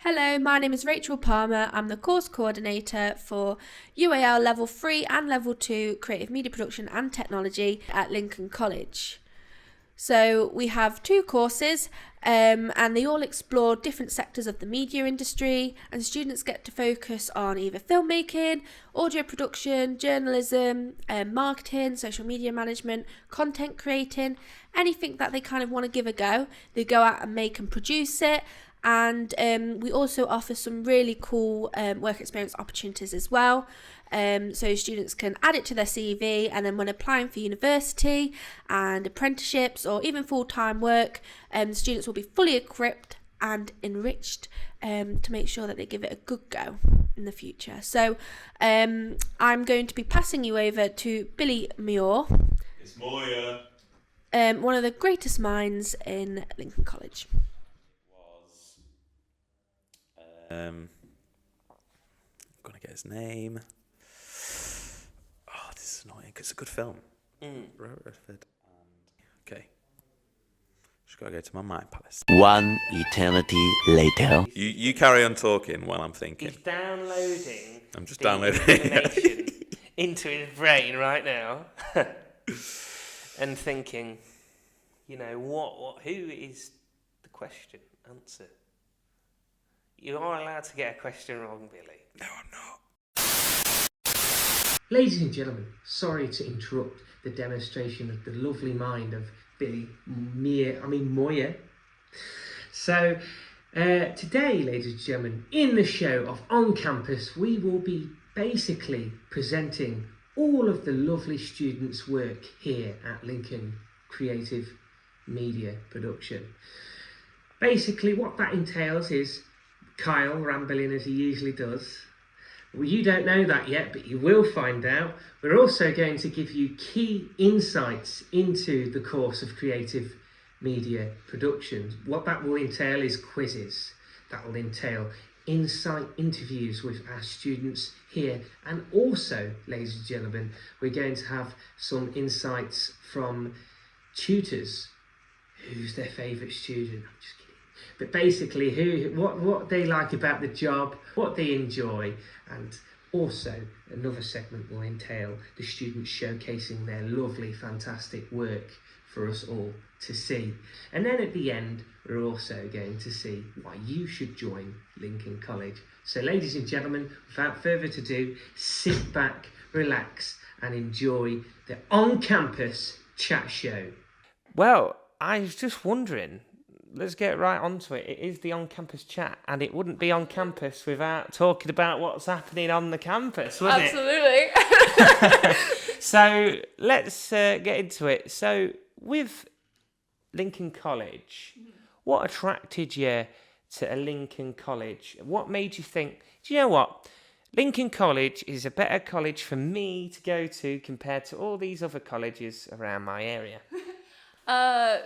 Hello, my name is Rachel Palmer. I'm the course coordinator for UAL Level 3 and Level 2 Creative Media Production and Technology at Lincoln College. So we have two courses and they all explore different sectors of the media industry, and students get to focus on either filmmaking, audio production, journalism, marketing, social media management, content creating, anything that they kind of want to give a go. They go out and make and produce it. And we also offer some really cool work experience opportunities as well. So students can add it to their CV, and then when applying for university and apprenticeships or even full-time work, students will be fully equipped and enriched to make sure that they give it a good go in the future. So I'm going to be passing you over to Billy Moir. It's Moir. One of the greatest minds in Lincoln College. I'm gonna get his name. Oh, this is annoying because it's a good film. Okay. Just gotta go to my mind palace. One eternity later. You carry on talking while I'm thinking. He's downloading. I'm just the downloading information into his brain right now, and thinking, you know, what? Who is the question? Answer. You are allowed to get a question wrong, Billy. No, I'm not. Ladies and gentlemen, sorry to interrupt the demonstration of the lovely mind of Billy Moir. So, today, ladies and gentlemen, in the show of On Campus, we will be basically presenting all of the lovely students' work here at Lincoln Creative Media Production. Basically, what that entails is Kyle rambling as he usually does. Well, you don't know that yet, but you will find out. We're also going to give you key insights into the course of creative media production. What that will entail is quizzes. That will entail insight interviews with our students here. And also, ladies and gentlemen, we're going to have some insights from tutors. Who's their favourite student? I'm just kidding. But basically, what they like about the job, what they enjoy, and also another segment will entail the students showcasing their lovely, fantastic work for us all to see. And then at the end, we're also going to see why you should join Lincoln College. So ladies and gentlemen, without further ado, sit back, relax, and enjoy the on-campus chat show. Well, I was just wondering. Let's get right onto it. It is the on-campus chat, and it wouldn't be on campus without talking about what's happening on the campus, would it? Absolutely. So let's get into it. So with Lincoln College, what attracted you to a Lincoln College? What made you think, do you know what? Lincoln College is a better college for me to go to compared to all these other colleges around my area.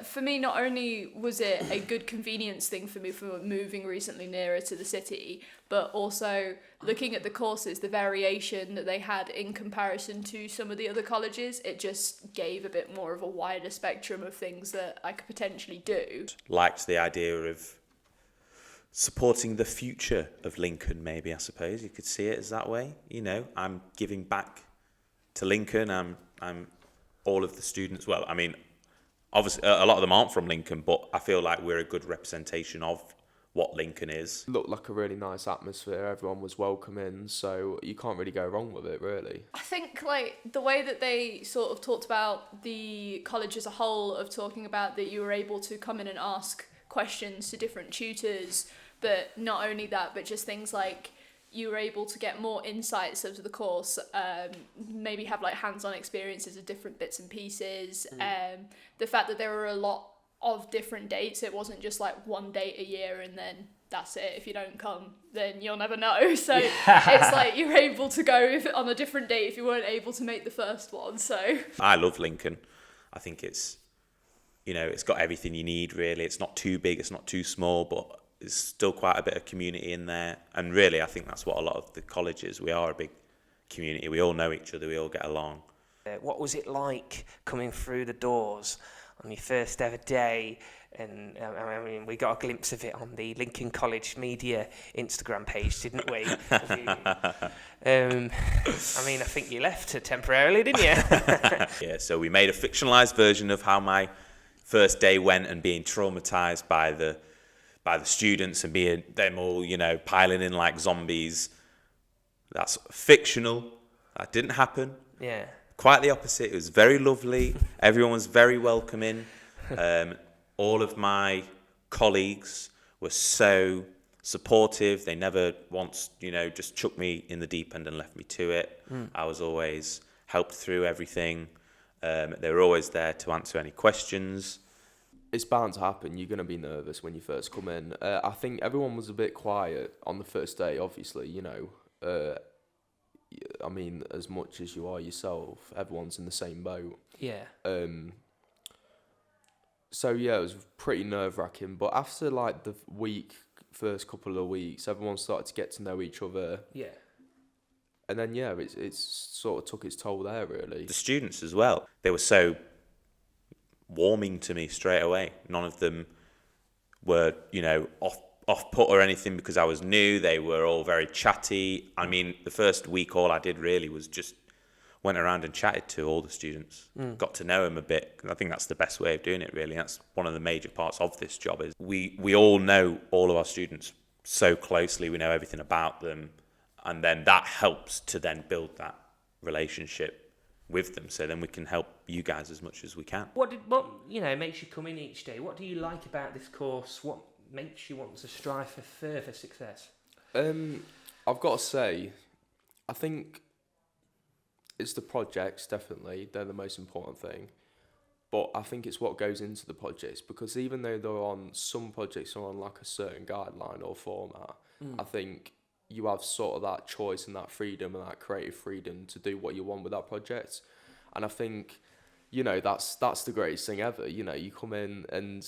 For me, not only was it a good convenience thing for me for moving recently nearer to the city, but also looking at the courses, the variation that they had in comparison to some of the other colleges, it just gave a bit more of a wider spectrum of things that I could potentially do. Liked the idea of supporting the future of Lincoln, maybe, I suppose. You could see it as that way. You know, I'm giving back to Lincoln. I'm all of the students. Well, I mean, obviously, a lot of them aren't from Lincoln, but I feel like we're a good representation of what Lincoln is. Looked like a really nice atmosphere. Everyone was welcoming, so you can't really go wrong with it, really. I think like the way that they sort of talked about the college as a whole, of talking about that you were able to come in and ask questions to different tutors, but not only that, but just things like you were able to get more insights into the course, maybe have like hands-on experiences of different bits and pieces. The fact that there were a lot of different dates, it wasn't just like one date a year and then that's it. If you don't come, then you'll never know. So it's like you're able to go on a different date if you weren't able to make the first one. So I love Lincoln. I think it's, you know, it's got everything you need, really. It's not too big, it's not too small, but there's still quite a bit of community in there. And really, I think that's what a lot of the colleges, we are a big community. We all know each other, we all get along. What was it like coming through the doors on your first ever day And I mean, we got a glimpse of it on the Lincoln College Media Instagram page, didn't we? I mean, I think you left temporarily, didn't you? Yeah, so we made a fictionalized version of how my first day went, and being traumatized by the students and being them all, piling in like zombies. That's fictional. That didn't happen. Yeah. Quite the opposite. It was very lovely. Everyone was very welcoming. All of my colleagues were so supportive. They never once, just chucked me in the deep end and left me to it. I was always helped through everything. They were always there to answer any questions. It's bound to happen. You're going to be nervous when you first come in. I think everyone was a bit quiet on the first day, obviously, I mean, as much as you are yourself, everyone's in the same boat. Yeah. So yeah, it was pretty nerve-wracking. But after like the first couple of weeks, everyone started to get to know each other. Yeah. And then yeah, it's sort of took its toll there, really. The students as well. They were so warming to me straight away. None of them were, off put or anything because I was new. They were all very chatty. I mean, the first week, all I did really was just went around and chatted to all the students, got to know them a bit. I think that's the best way of doing it, really. That's one of the major parts of this job is we all know all of our students so closely. We know everything about them. And then that helps to then build that relationship with them. So then we can help you guys as much as we can. What makes you come in each day? What do you like about this course? What makes you want to strive for further success? I've got to say, I think it's the projects, definitely. They're the most important thing. But I think it's what goes into the projects, because even though some projects are on like a certain guideline or format, I think you have sort of that choice and that freedom and that creative freedom to do what you want with that project. And I think, that's the greatest thing ever. You come in and,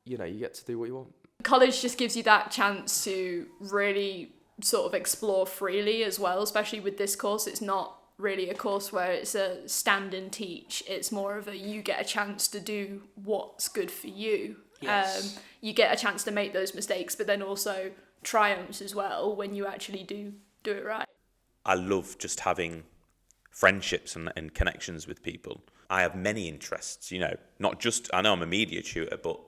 you get to do what you want. College just gives you that chance to really sort of explore freely as well, especially with this course. It's not really a course where it's a stand and teach. It's more of you get a chance to do what's good for you. Yes. You get a chance to make those mistakes, but then also triumphs as well when you actually do it right. I love just having friendships and connections with people. I have many interests, not just, I know I'm a media tutor, but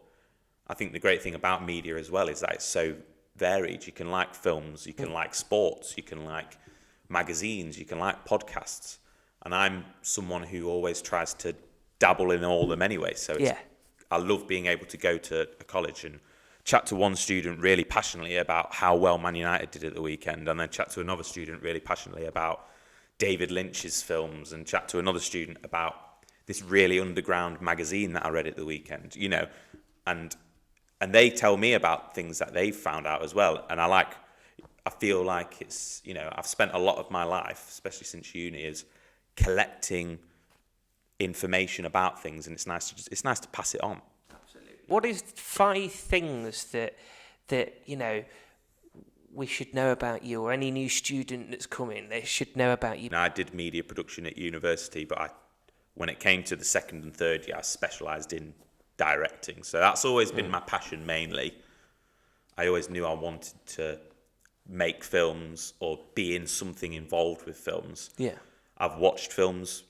I think the great thing about media as well is that it's so varied. You can like films, you can like sports, you can like magazines, you can like podcasts. And I'm someone who always tries to dabble in all of them anyway. So I love being able to go to a college and chat to one student really passionately about how well Man United did at the weekend, and then chat to another student really passionately about David Lynch's films, and chat to another student about this really underground magazine that I read at the weekend, and they tell me about things that they've found out as well. And I feel like it's, I've spent a lot of my life, especially since uni, is collecting information about things, and it's nice to pass it on. What is 5 things that we should know about you, or any new student that's coming, they should know about you? I did media production at university, but when it came to the second and third year, I specialised in directing. So that's always been my passion mainly. I always knew I wanted to make films or be in something involved with films. Yeah. I've watched films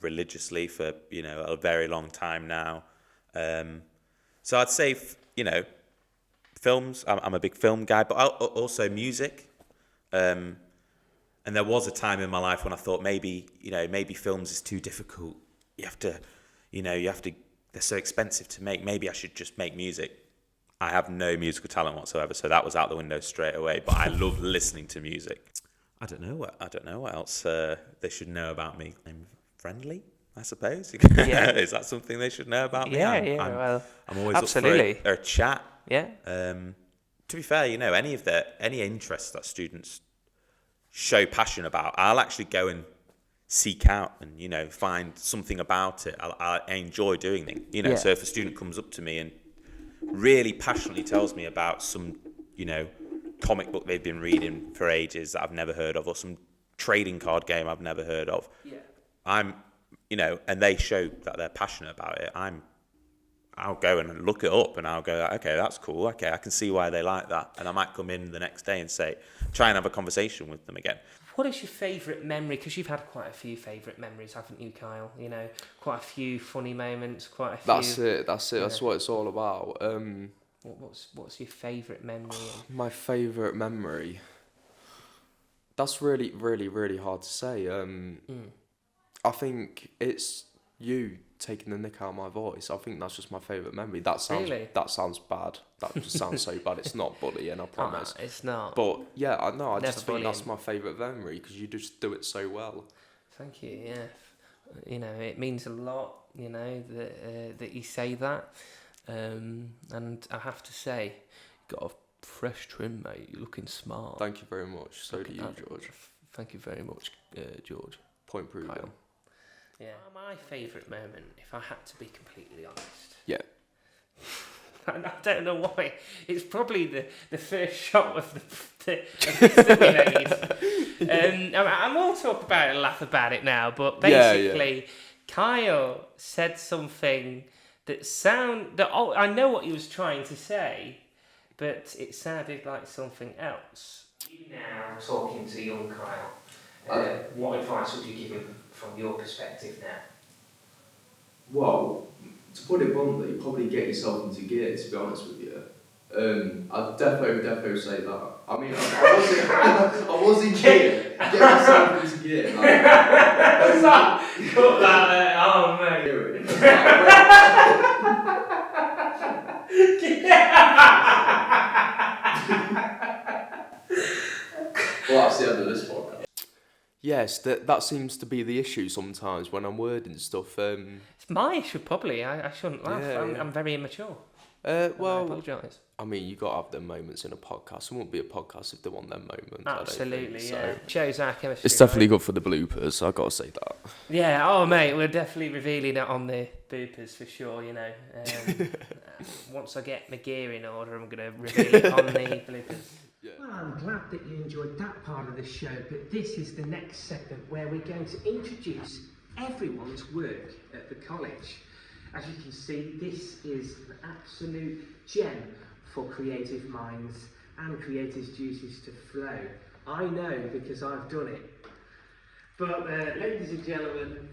religiously for, a very long time now. So I'd say, films. I'm a big film guy, but also music. And there was a time in my life when I thought maybe films is too difficult. You have to, they're so expensive to make. Maybe I should just make music. I have no musical talent whatsoever, so that was out the window straight away. But I love listening to music. I don't know what else they should know about me. I'm friendly, I suppose. Yeah. Is that something they should know about me? I'm always absolutely up for a chat. Yeah. To be fair, any interest that students show passion about, I'll actually go and seek out and find something about it. I enjoy doing it. So if a student comes up to me and really passionately tells me about some comic book they've been reading for ages that I've never heard of, or some trading card game I've never heard of, and they show that they're passionate about it, I'm I'll go and look it up, and I'll go, okay, that's cool. Okay, I can see why they like that, and I might come in the next day and try and have a conversation with them again. What is your favourite memory? Because you've had quite a few favourite memories, haven't you, Kyle? You know, quite a few funny moments, quite a few. That's it. That's what it's all about. What's your favourite memory? My favourite memory. That's really, really, really hard to say. I think it's you taking the nick out of my voice. I think that's just my favourite memory. That sounds bad. That just sounds so bad. It's not bullying, I promise. It's not. But yeah, I know. I Never just think bullying. that's my favourite memory because you just do it so well. Thank you. Yeah, you know, it means a lot. You know that you say that, and I have to say, you got a fresh trim, mate. You're looking smart. Thank you very much. So do you, George. Thank you very much, George. Point proven. Kyle. Yeah. My favourite moment, if I had to be completely honest. Yeah. I don't know why. It's probably the first shot of this that we made. I will talk about it and laugh about it now, but basically, Kyle said something that I know what he was trying to say, but it sounded like something else. You now talking to young Kyle. What advice would you give him from your perspective now? Well, to put it bluntly, probably get yourself into gear, to be honest with you. I'd definitely say that. I mean, I was in gear. Get yourself into gear. Cut that out. Oh, mate. Well, that's the end of this podcast. Yes, that seems to be the issue sometimes when I'm wording stuff. It's my issue, probably. I shouldn't laugh. I'm very immature. Well, I apologise. I mean, you got to have them moments in a podcast. It wouldn't be a podcast if there weren't them moments. Absolutely, yeah. So. Shows our chemistry. It's definitely good for the bloopers. I got to say that. Yeah. Oh, mate, we're definitely revealing it on the bloopers for sure. You know, once I get my gear in order, I'm going to reveal it on the bloopers. Yeah. Well, I'm glad that you enjoyed that part of the show, but this is the next segment where we're going to introduce everyone's work at the college. As you can see, this is an absolute gem for creative minds and creative juices to flow. I know because I've done it. But ladies and gentlemen,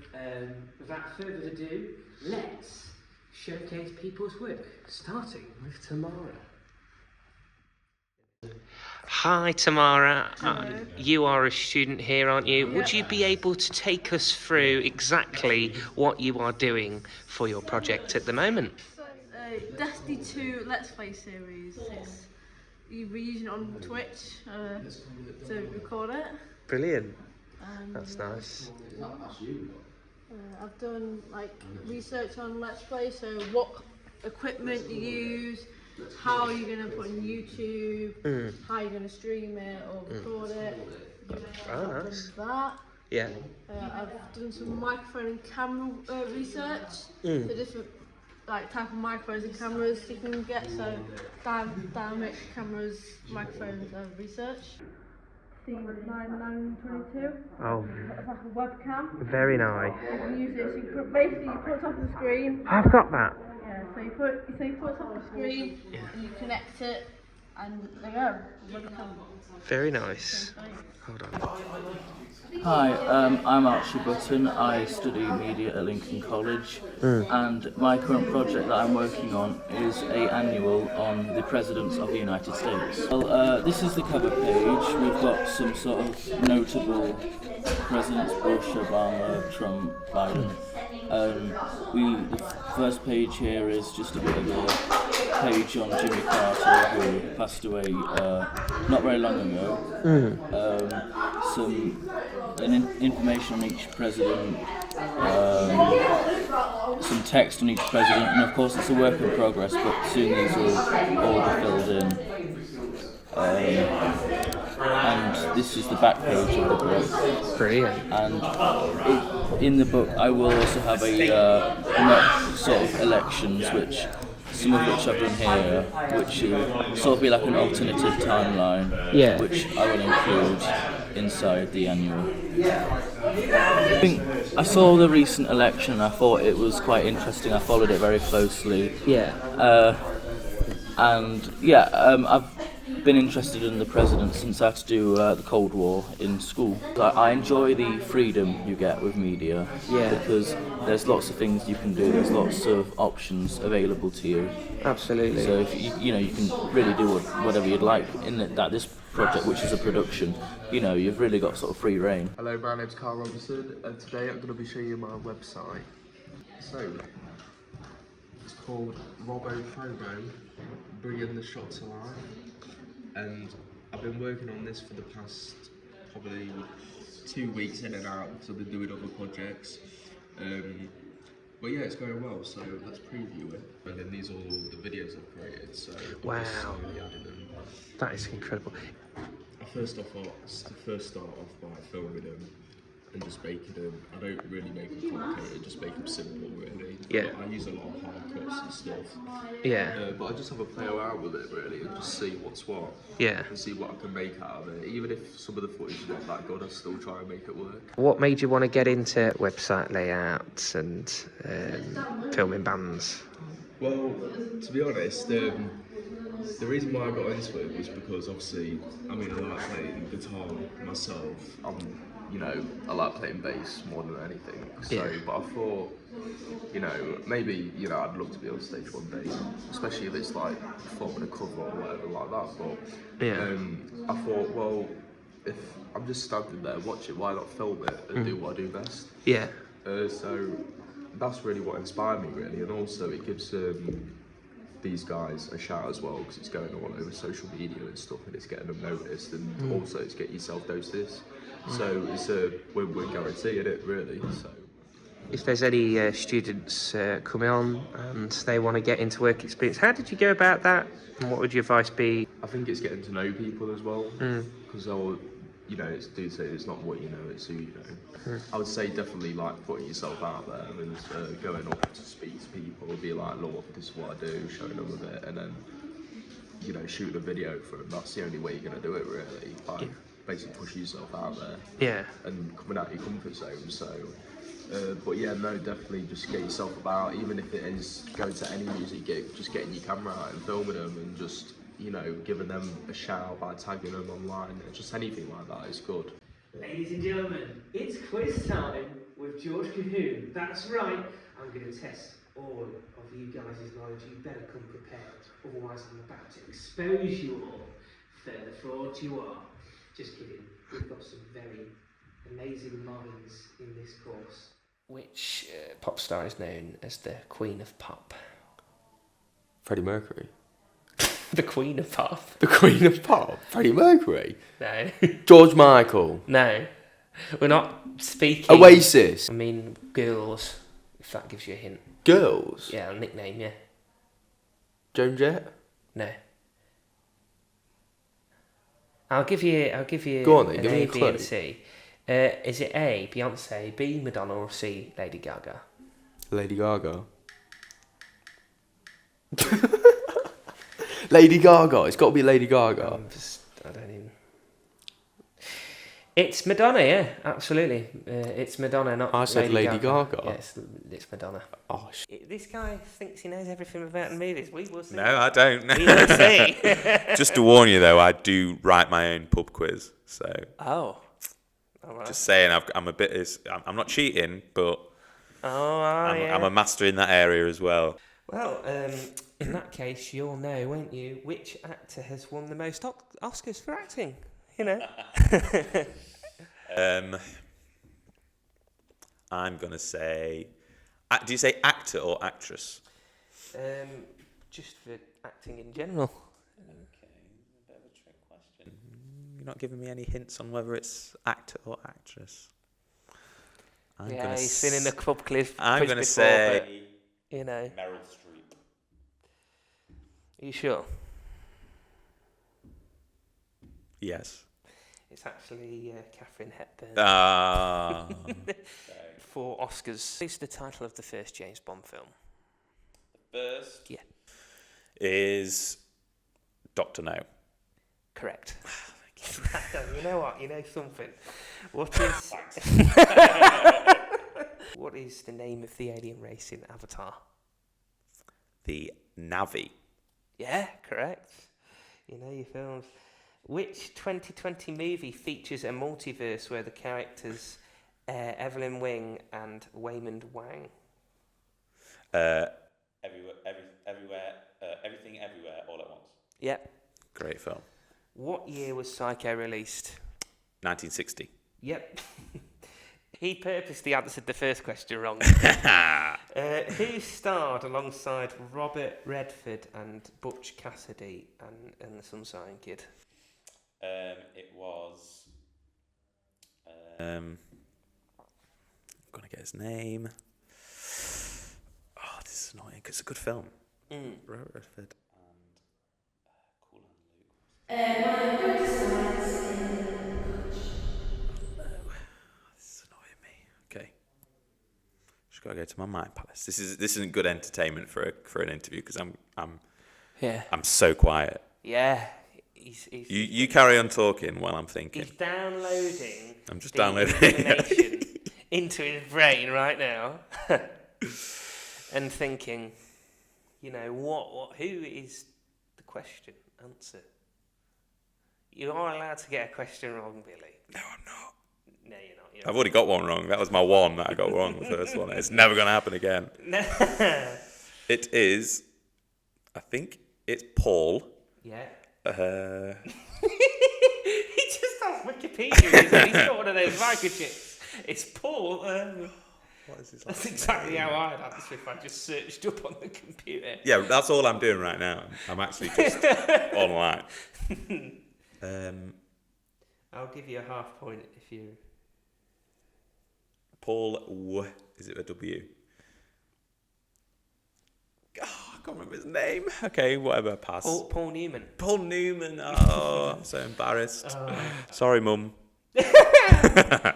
without further ado, let's showcase people's work, starting with Tamyra. Hi Tamyra, you are a student here, aren't you? Would you be able to take us through exactly what you are doing for your project at the moment? Destiny 2 Let's Play series. We're using it on Twitch to record it. Brilliant. That's nice. I've done research on Let's Play, so what equipment you use, how you're going to put on YouTube, how you're going to stream it or record it. Oh, nice. That. Yeah. I've done some microphone and camera research. So different type of microphones and cameras you can get. So dynamic cameras, microphones research. C9922. Oh. It's like a webcam. Very nice. You can use it. So you put it up the screen. I've got that. Yeah. So you put it up the screen and you connect it, and there you go. Webcam. Very nice. Hold on. Hi, I'm Archie Button. I study media at Lincoln College, and my current project that I'm working on is an annual on the presidents of the United States. Well, this is the cover page. We've got some sort of notable presidents: Bush, Obama, Trump, Biden. The first page here is just a bit of a page on Jimmy Carter, who passed away not very long ago. Some information on each president, some text on each president, and of course it's a work in progress, but soon these will all be filled in. And this is the back page of the book. Brilliant. And in the book I will also have a mock sort of elections, which some of which I've done here, which will sort of be like an alternative timeline, which I will include inside the annual. I think I saw the recent election and I thought it was quite interesting. I followed it very closely. I've been interested in the president since I had to do the Cold War in school. I enjoy the freedom you get with media because there's lots of things you can do. There's lots of options available to you. Absolutely. So if you can really do whatever you'd like in this project, which is a production. You've really got sort of free reign. Hello, my name's Carl Robinson, and today I'm going to be showing you my website. So, it's called RoboFobo, Bringing the Shot to Life, and I've been working on this for the past probably 2 weeks in and out because I've been doing other projects. But yeah, it's going well, so let's preview it. And then these are all the videos I've created, so Wow. I'm just slowly adding them. That is incredible. I first start off by filming them and just making them. I don't really make them complicated, just make them simple really. Yeah. But I use a lot of hard cuts and stuff. Yeah. But I just have a play around with it really and just see what's what. Yeah. And see what I can make out of it. Even if some of the footage is not that good, I still try and make it work. What made you want to get into website layouts and filming bands? Well, to be honest, the reason why I got into it was because obviously, I like playing guitar myself. I like playing bass more than anything. So, but I thought, maybe, I'd love to be on stage one day, especially if it's like performing a cover or whatever like that. But I thought, well, if I'm just standing there watching, why not film it and do what I do best? Yeah. So that's really what inspired me, really, and also it gives these guys a shout as well because it's going all over social media and stuff, and it's getting them noticed, and also it's getting yourself noticed. So it's a win-win guarantee, isn't it, really? So if there's any students coming on and they want to get into work experience, how did you go about that? And what would your advice be? I think it's getting to know people as well, because it's do say it's not what you know, it's who you know. I would say definitely like putting yourself out there and going up to speak to people, be like, look, this is what I do, showing them a bit, and then shoot a video for them. That's the only way you're going to do it, really. Basically pushing yourself out there and coming out of your comfort zone. So definitely just get yourself about, even if it is going to any music gig, just getting your camera out and filming them and just giving them a shout by tagging them online, just anything like that is good. Ladies and gentlemen, it's quiz time with George Cahoon. That's right, I'm going to test all of you guys' knowledge. You better come prepared, otherwise I'm about to expose you all for the frauds you are. Just kidding, we've got some very amazing minds in this course. Which pop star is known as the Queen of Pop? Freddie Mercury. The Queen of Pop? The Queen of Pop? Freddie Mercury? No. George Michael? No. We're not speaking... Oasis? I mean, girls, if that gives you a hint. Girls? Yeah, a nickname, yeah. Joan Jett? No. I'll give you Go on then, an give me A, a B clue. and C. Is it A, Beyonce, B, Madonna, or C, Lady Gaga? Lady Gaga. Lady Gaga. It's got to be Lady Gaga. I don't even... It's Madonna, yeah, absolutely. It's Madonna, not I said Lady Gaga. Yeah, it's Madonna. Oh, This guy thinks he knows everything about movies. We will see. No, I don't. We will see. Just to warn you, though, I do write my own pub quiz. So Oh. All right. just saying, I'm a bit. I'm not cheating, but yeah. I'm a master in that area as well. Well, in that case, you'll know, won't you, which actor has won the most Oscars for acting? I'm gonna say. Do you say actor or actress? Just for acting in general. Okay, a bit of a trick question. You're not giving me any hints on whether it's actor or actress. He's been in the club quiz. I'm gonna say. But, Meryl Streep. Are you sure? Yes. It's actually Catherine Hepburn. Ah. 4 Oscars. It's the title of the first James Bond film. First? Yeah. is Dr. No. Correct. You know what? You know something. What is... What is the name of the alien race in Avatar? The Navi. Yeah, correct. You know your films. Which 2020 movie features a multiverse where the characters Evelyn Wing and Waymond Wang? Everything, everywhere, all at once. Yep. Great film. What year was Psycho released? 1960. Yep. He purposely answered the first question wrong. Who starred alongside Robert Redford and Butch Cassidy and the Sunshine Kid? It was... I'm going to get his name. Oh, this is annoying because it's a good film. Robert Redford and Cool and Luke. One of the greatest minds in the This is annoying me. Okay. Just gotta go to my mind palace. This isn't good entertainment for an interview because I'm so quiet. Yeah. You carry on talking while I'm thinking. He's downloading. I'm just the downloading information into his brain right now, and thinking, you know, what? Who is the question? Answer. You are allowed to get a question wrong, Billy. No, I'm not. No, you're not. I've already got one wrong. That was my one that I got wrong, the first one. It's never going to happen again. It is, I think it's Paul. Yeah. He just has Wikipedia, isn't he? He's got one of those microchips. It's Paul. What is his That's exactly how I'd answer if I just searched up on the computer. Yeah, that's all I'm doing right now. I'm actually just online. I'll give you a half point if you... Paul is it a W? Oh, I can't remember his name. Okay, whatever, pass. Paul Newman. Paul Newman. Oh, I'm so embarrassed. Sorry, Mum.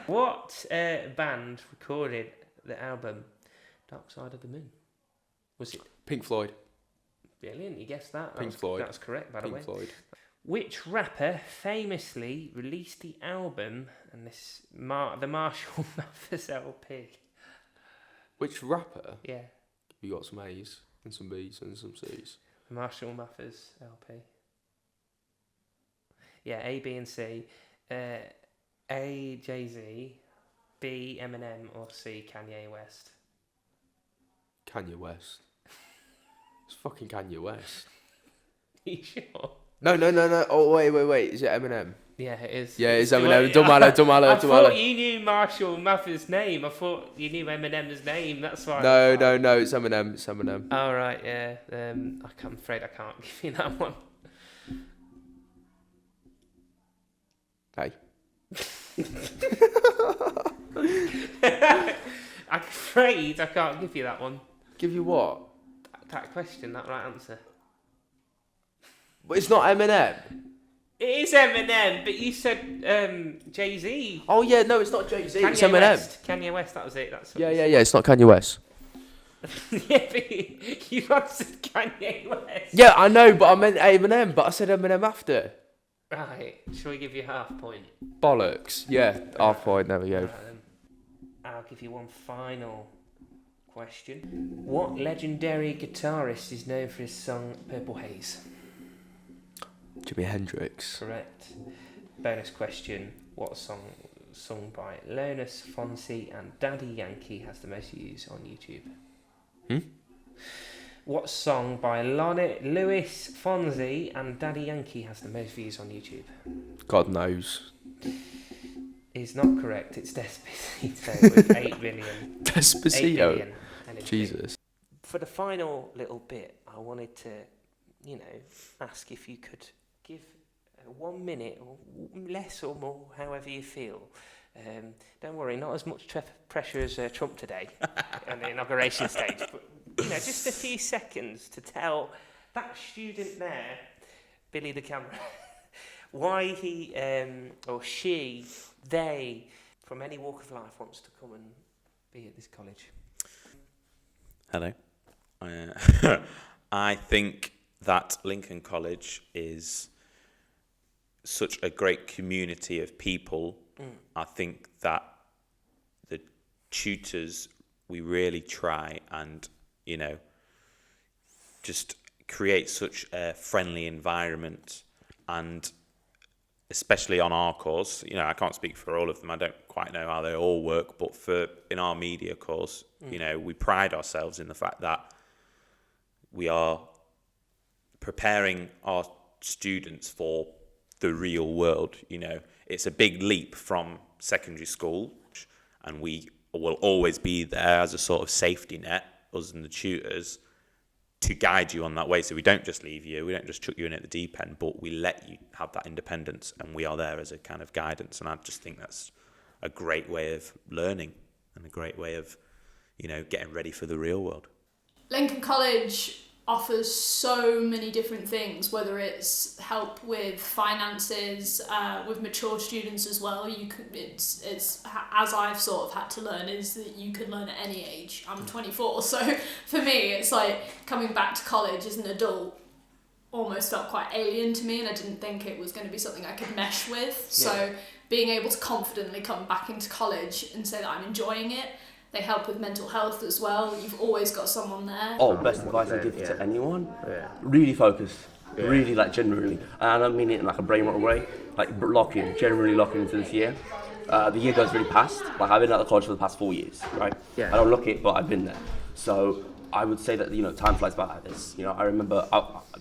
What band recorded the album Dark Side of the Moon? Was it Pink Floyd. Brilliant? You guessed that. Pink Floyd. That's correct, by the way. Pink Floyd. Which rapper famously released the album and the Marshall Mathers LP? Which rapper? Yeah, You got some A's and some B's and some C's. the Marshall Mathers LP. Yeah, A, B, and C. A, Jay-Z, B, Eminem, or C, Kanye West. Kanye West. It's fucking Kanye West. You sure? No. Oh, wait. Is it Eminem? Yeah, it is. Yeah, it's Eminem. Don't matter. I thought you knew Marshall Mathers' name. I thought you knew Eminem's name. That's why. No. It's Eminem. It's Eminem. All right. Yeah. I'm afraid I can't give you that one. Hey. I'm afraid I can't give you that one. Give you what? That question, that right answer. But it's not Eminem. It is Eminem, but you said Jay-Z. Oh yeah, no, it's not Jay-Z. It's Kanye Eminem. West. Kanye West, that was it. That's Yeah. It's not Kanye West. Yeah, but you answered Kanye West. Yeah, I know, but I meant Eminem. But I said Eminem after. Right. Shall we give you half point? Bollocks. Yeah, half point. There we go. Right, then. I'll give you one final question. What legendary guitarist is known for his song Purple Haze? Jimi Hendrix. Correct. Bonus question. What song sung by Leonis Fonsi and Daddy Yankee has the most views on YouTube? What song by Louis Fonsi and Daddy Yankee has the most views on YouTube? God knows. Is not correct. It's Despacito with 8 billion. 8 Despacito. billion energy. Jesus. For the final little bit, I wanted to, ask if you could give 1 minute or less or more, however you feel. Don't worry, not as much pressure as Trump today on the inauguration stage, but just a few seconds to tell that student there, Billy the camera, why he or she, they, from any walk of life, wants to come and be at this college. Hello. I think that Lincoln College is such a great community of people. I think that the tutors, we really try and, you know, just create such a friendly environment, and especially on our course, you know, I can't speak for all of them, I don't quite know how they all work, but in our media course, you know, we pride ourselves in the fact that we are preparing our students for the real world. You know, it's a big leap from secondary school, and we will always be there as a sort of safety net, us and the tutors, to guide you on that way. So we don't just leave you, we don't just chuck you in at the deep end, but we let you have that independence, and we are there as a kind of guidance. And I just think that's a great way of learning and a great way of, you know, getting ready for the real world. Lincoln College offers so many different things, whether it's help with finances, with mature students as well. It's as I've sort of had to learn, is that you can learn at any age. I'm 24, so for me it's like coming back to college as an adult almost felt quite alien to me, and I didn't think it was going to be something I could mesh with. So being able to confidently come back into college and say that I'm enjoying it. They help with mental health as well. You've always got someone there. Oh, best advice I give to anyone. Really focus. Really, like, genuinely. And I don't mean it in like a brain rot way. Like, lock in. Generally lock into this year. The year goes really fast. Like, I've been at the college for the past 4 years, right? I don't look it, but I've been there. So I would say that, you know, time flies by like this. You know, I remember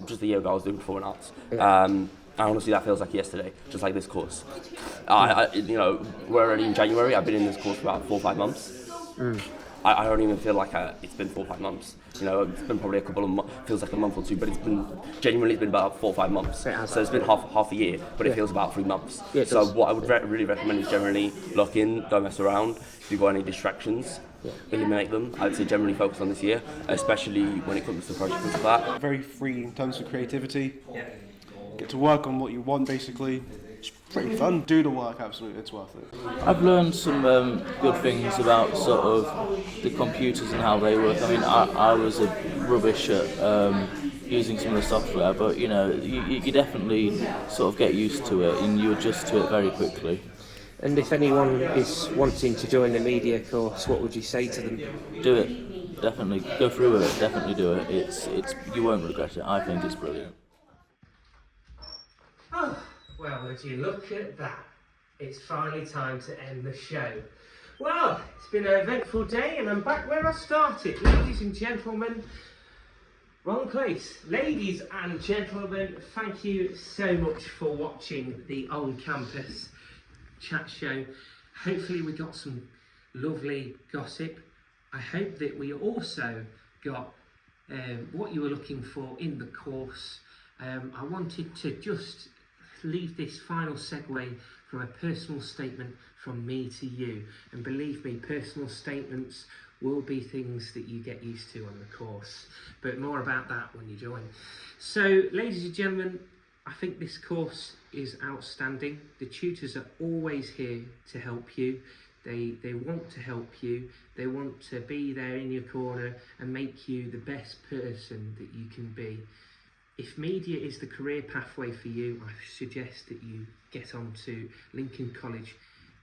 just a year ago I was doing performing arts. And honestly, that feels like yesterday, just like this course. You know, we're already in January. I've been in this course for about 4 or 5 months. I don't even feel like it's been 4 or 5 months. You know, it's been probably a couple of months, feels like a month or two, but it's been about 4 or 5 months. So it's been half a year, but it feels about 3 months. So what I would really recommend is generally lock in, don't mess around. If you've got any distractions, eliminate them. I would say generally focus on this year, especially when it comes to projects and stuff like that. Very free in terms of creativity. Get to work on what you want, basically. It's pretty fun. Do the work, absolutely, it's worth it. I've learned some good things about sort of the computers and how they work. I mean, I was a rubbish at using some of the software, but you know, you definitely sort of get used to it and you adjust to it very quickly. And if anyone is wanting to join the media course, what would you say to them? Do it. Definitely go through it. Definitely do it. It's you won't regret it. I think it's brilliant. Oh, well, would you look at that? It's finally time to end the show. Well, it's been an eventful day and I'm back where I started. Ladies and gentlemen, wrong place. Ladies and gentlemen, thank you so much for watching the on-campus chat show. Hopefully we got some lovely gossip. I hope that we also got what you were looking for in the course. I wanted to just leave this final segue from a personal statement from me to you, and believe me, personal statements will be things that you get used to on the course, but more about that when you join. So ladies and gentlemen, I think this course is outstanding. The tutors are always here to help you. They want to help you. They want to be there in your corner and make you the best person that you can be. If media is the career pathway for you, I suggest that you get onto Lincoln College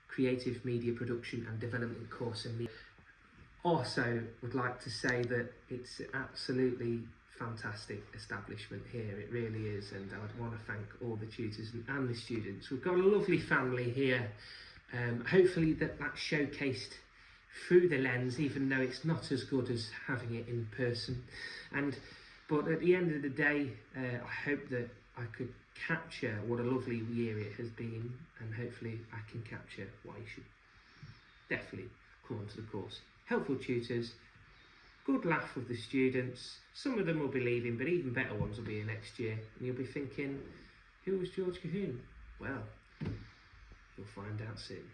Creative Media Production and Development course in media. Also would like to say that it's an absolutely fantastic establishment here, it really is, and I would want to thank all the tutors and the students. We've got a lovely family here. Hopefully that's showcased through the lens, even though it's not as good as having it in person. But at the end of the day, I hope that I could capture what a lovely year it has been, and hopefully I can capture why you should definitely come onto the course. Helpful tutors, good laugh with the students. Some of them will be leaving, but even better ones will be here next year, and you'll be thinking, who was George Cahoon? Well, you'll find out soon.